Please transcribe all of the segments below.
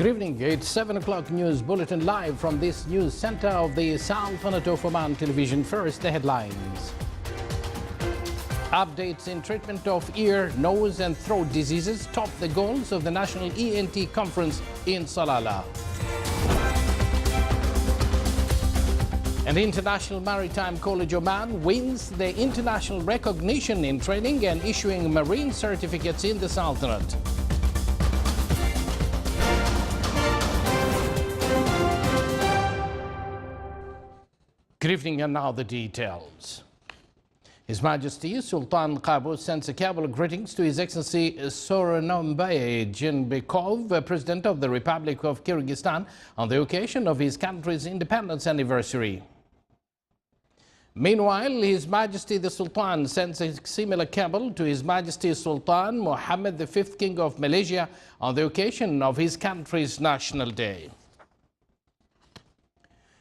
Good evening. It's 7 o'clock news bulletin live from this news center of the Sultanate of Oman television. First, the headlines. Updates in treatment of ear, nose and throat diseases top the goals of the National ENT Conference in Salalah. And International Maritime College Oman wins the international recognition in training and issuing marine certificates in the Sultanate. Good evening, and now the details. His Majesty Sultan Qaboos sends a cabal of greetings to His Excellency Sooronbay Jeenbekov, President of the Republic of Kyrgyzstan, on the occasion of his country's independence anniversary. Meanwhile, His Majesty the Sultan sends a similar cabal to His Majesty Sultan Mohammed V, King of Malaysia, on the occasion of his country's National Day.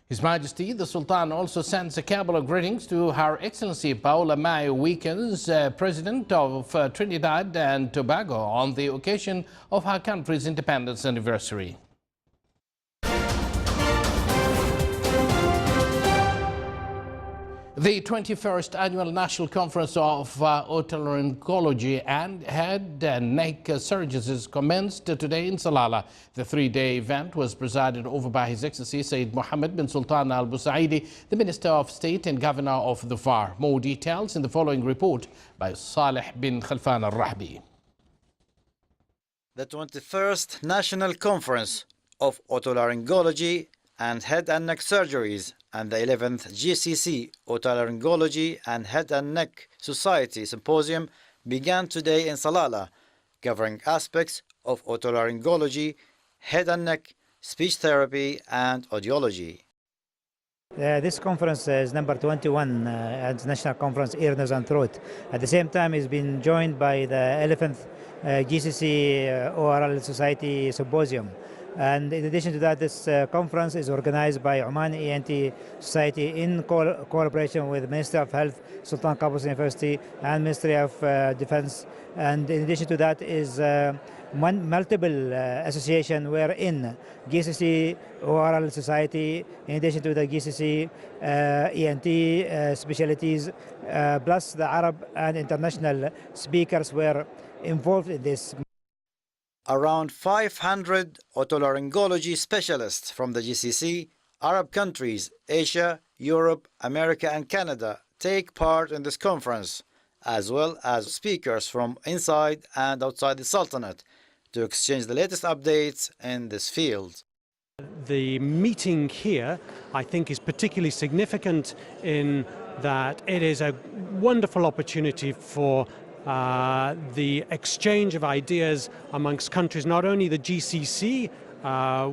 His Majesty the Sultan also sends a cabal of greetings to Her Excellency Paola May Weekens, President of Trinidad and Tobago, on the occasion of her country's independence anniversary. The 21st Annual National Conference of Otolaryngology and Head and Neck Surgeons commenced today in Salalah. The three-day event was presided over by His Excellency Sayyid Mohammed bin Sultan Al Busaidi, the Minister of State and Governor of the FAR. More details in the following report by Saleh bin Khalfan Al-Rahbi. The 21st National Conference of Otolaryngology and Head and Neck Surgeries and the 11th GCC Otolaryngology and Head and Neck Society Symposium began today in Salalah, covering aspects of otolaryngology, head and neck, speech therapy and audiology. This conference is number 21 at National Conference Ear, Nose and Throat. At the same time, it's been joined by the 11th GCC Oral Society Symposium. And in addition to that, this conference is organized by Oman ENT Society in cooperation with the Ministry of Health, Sultan Qaboos University and Ministry of Defense. And in addition to that is multiple association wherein GCC Oral Society, in addition to the GCC ENT specialties, plus the Arab and international speakers were involved in this. Around 500 otolaryngology specialists from the GCC, Arab countries, Asia, Europe, America and Canada take part in this conference, as well as speakers from inside and outside the Sultanate to exchange the latest updates in this field. The meeting here, I think, is particularly significant in that it is a wonderful opportunity for the exchange of ideas amongst countries, not only the GCC,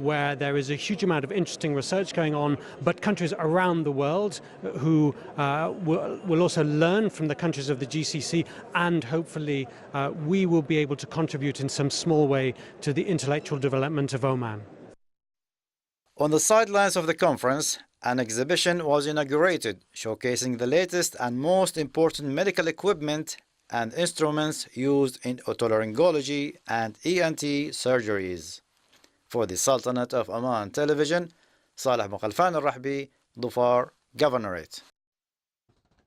where there is a huge amount of interesting research going on, but countries around the world who will also learn from the countries of the GCC, and hopefully we will be able to contribute in some small way to the intellectual development of Oman. On the sidelines of the conference, an exhibition was inaugurated showcasing the latest and most important medical equipment and instruments used in otolaryngology and ENT surgeries. For the Sultanate of Oman Television, Saleh bin Khalfan Al-Rahbi, Dhofar Governorate.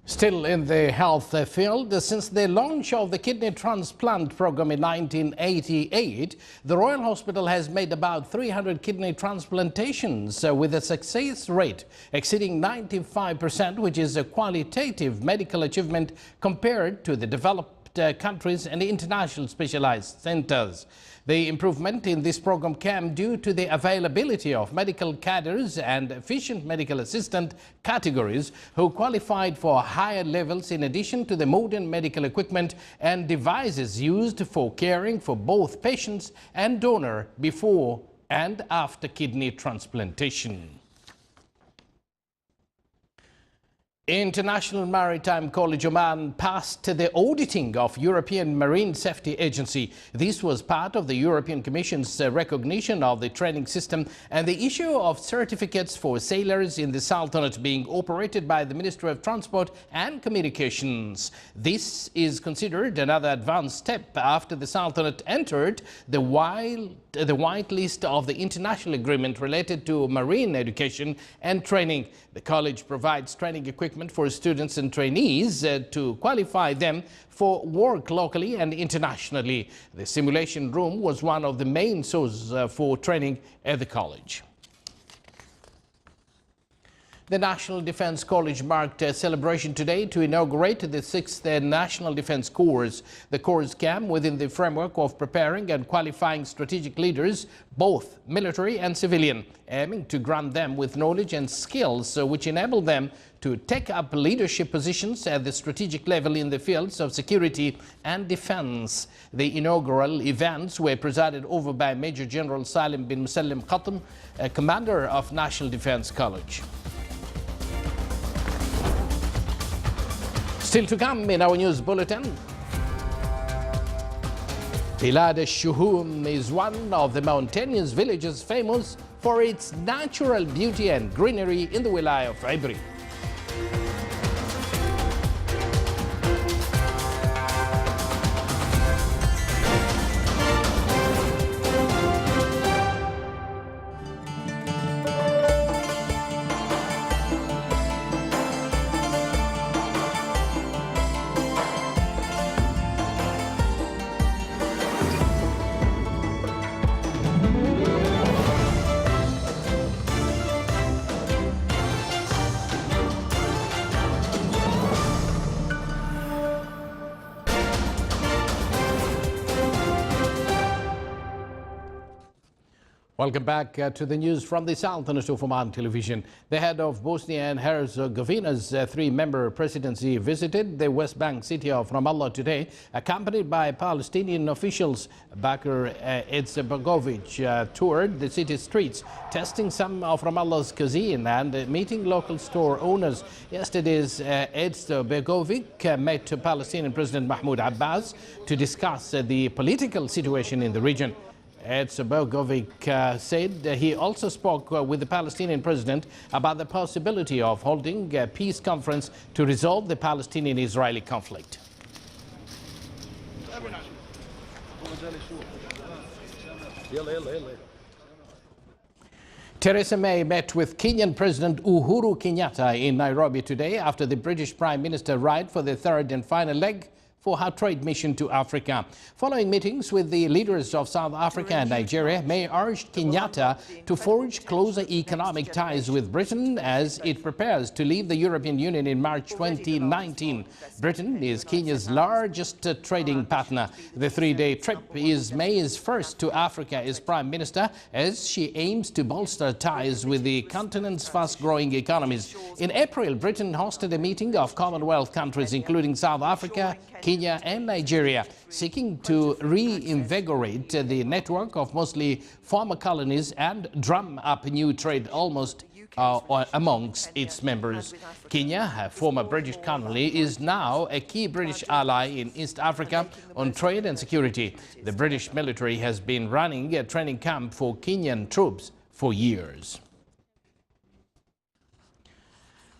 Still in the health field, since the launch of the kidney transplant program in 1988, the Royal Hospital has made about 300 kidney transplantations with a success rate exceeding 95%, which is a qualitative medical achievement compared to the developed countries and international specialized centers. The improvement in this program came due to the availability of medical cadres and efficient medical assistant categories who qualified for higher levels, in addition to the modern medical equipment and devices used for caring for both patients and donor before and after kidney transplantation. International Maritime College Oman passed the auditing of European Marine Safety Agency. This was part of the European Commission's recognition of the training system and the issue of certificates for sailors in the Sultanate being operated by the Ministry of Transport and Communications. This is considered another advanced step after the Sultanate entered the white list of the international agreement related to marine education and training. The college provides training equipment for students and trainees to qualify them for work locally and internationally. The simulation room was one of the main sources for training at the college. The National Defense College marked a celebration today to inaugurate the 6th National Defense Corps. The Corps came within the framework of preparing and qualifying strategic leaders, both military and civilian, aiming to grant them with knowledge and skills which enable them to take up leadership positions at the strategic level in the fields of security and defense. The inaugural events were presided over by Major General Salim bin Musallim Khatam, commander of National Defense College. Still to come in our news bulletin. Balada Village is one of the mountainous villages famous for its natural beauty and greenery in the Wilaya of Ibri. Welcome back to the news from the Sultanate of Oman television. The head of Bosnia and Herzegovina's three-member presidency visited the West Bank city of Ramallah today, accompanied by Palestinian officials. Bakir Izetbegovic toured the city streets, testing some of Ramallah's cuisine and meeting local store owners. Yesterday's Izetbegovic met Palestinian President Mahmoud Abbas to discuss the political situation in the region. Izetbegovic said he also spoke with the Palestinian president about the possibility of holding a peace conference to resolve the Palestinian-Israeli conflict. Theresa May met with Kenyan President Uhuru Kenyatta in Nairobi today after the British Prime Minister arrived for the third and final leg for her trade mission to Africa. Following meetings with the leaders of South Africa and Nigeria, May urged Kenyatta to forge closer economic ties with Britain as it prepares to leave the European Union in March 2019. Britain is Kenya's largest trading partner. The three-day trip is May's first to Africa as Prime Minister, as she aims to bolster ties with the continent's fast-growing economies. In April, Britain hosted a meeting of Commonwealth countries, including South Africa, Kenya and Nigeria, seeking to reinvigorate the network of mostly former colonies and drum up new trade almost amongst its members. Kenya, a former British colony, is now a key British ally in East Africa on trade and security. The British military has been running a training camp for Kenyan troops for years.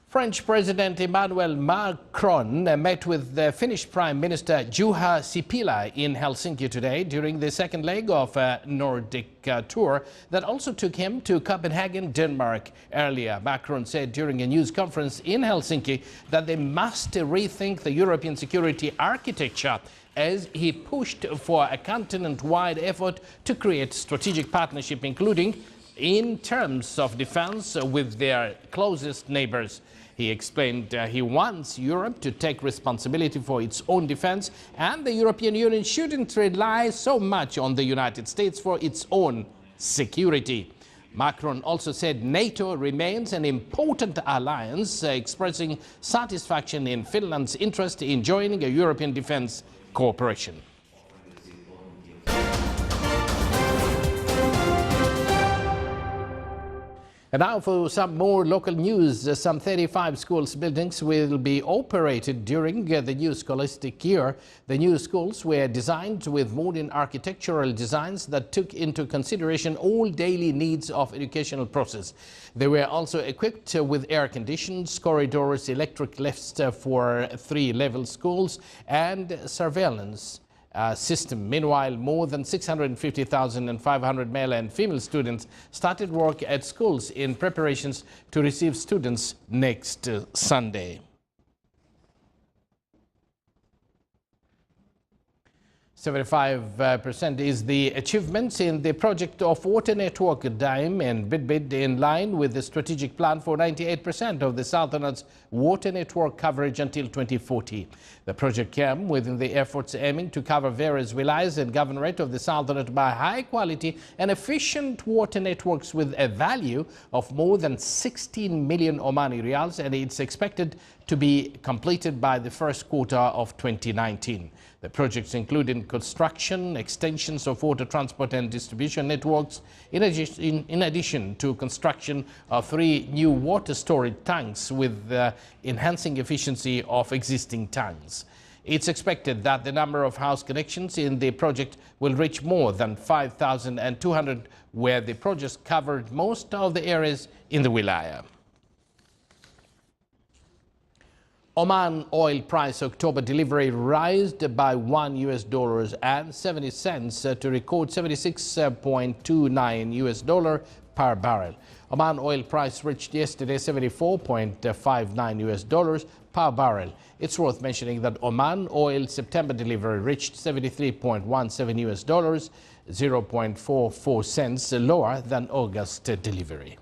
French President Emmanuel Macron met with the Finnish Prime Minister Juha Sipilä in Helsinki today during the second leg of a Nordic tour that also took him to Copenhagen, Denmark. Earlier, Macron said during a news conference in Helsinki that they must rethink the European security architecture as he pushed for a continent-wide effort to create strategic partnership, including in terms of defense with their closest neighbors. He explained he wants Europe to take responsibility for its own defense, and the European Union shouldn't rely so much on the United States for its own security. Macron also said NATO remains an important alliance, expressing satisfaction in Finland's interest in joining a European defense cooperation. And now for some more local news. Some 35 schools buildings will be operated during the new scholastic year. The new schools were designed with modern architectural designs that took into consideration all daily needs of educational process. They were also equipped with air conditions, corridors, electric lifts for 3-level schools and surveillance system. Meanwhile, more than 650,500 male and female students started work at schools in preparations to receive students next Sunday. 75% is the achievements in the project of water network dam and Bidbid, in line with the strategic plan for 98% of the Sultanate's water network coverage until 2040. The project came within the efforts aiming to cover various wilayas and governorate of the Sultanate by high quality and efficient water networks with a value of more than 16 million Omani Riyals, and it's expected to be completed by the first quarter of 2019. The projects include construction, extensions of water transport and distribution networks, in addition to construction of 3 new water storage tanks with enhancing efficiency of existing tanks. It's expected that the number of house connections in the project will reach more than 5,200, where the project covered most of the areas in the wilaya. Oman oil price October delivery rised by $1 and 70 cents to record $76.29 per barrel. Oman oil price reached yesterday $74.59 per barrel. It's worth mentioning that Oman oil September delivery reached $73.17, 0.44 cents lower than August delivery.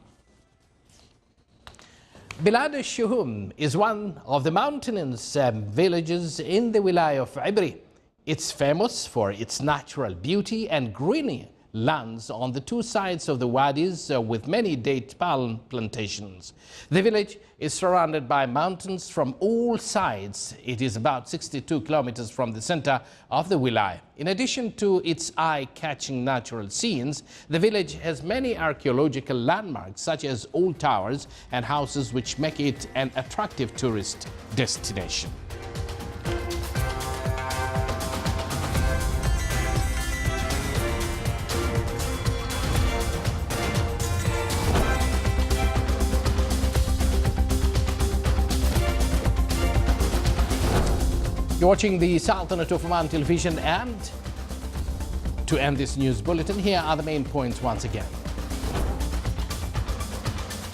Balada Village is one of the mountainous villages in the wilaya of Ibri. It's famous for its natural beauty and green lands on the 2 sides of the wadis with many date palm plantations. The village is surrounded by mountains from all sides. It is about 62 kilometers from the center of the wilaya. In addition to its eye-catching natural scenes, the village has many archaeological landmarks such as old towers and houses which make it an attractive tourist destination. You're watching the Sultanate of Oman television, and to end this news bulletin, here are the main points once again.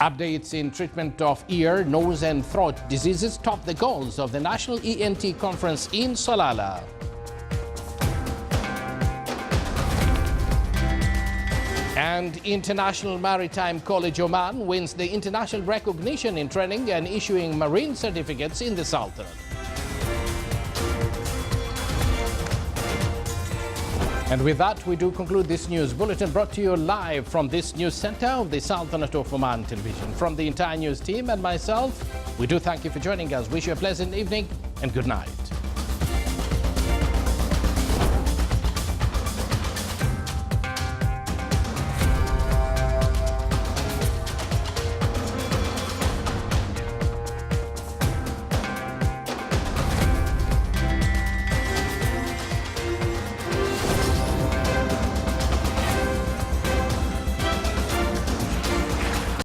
Updates in treatment of ear, nose and throat diseases top the goals of the National ENT Conference in Salalah. And International Maritime College Oman wins the international recognition in training and issuing marine certificates in the Sultanate. And with that, we do conclude this news bulletin brought to you live from this news center of the Sultanate of Oman television. From the entire news team and myself, we do thank you for joining us. Wish you a pleasant evening and good night.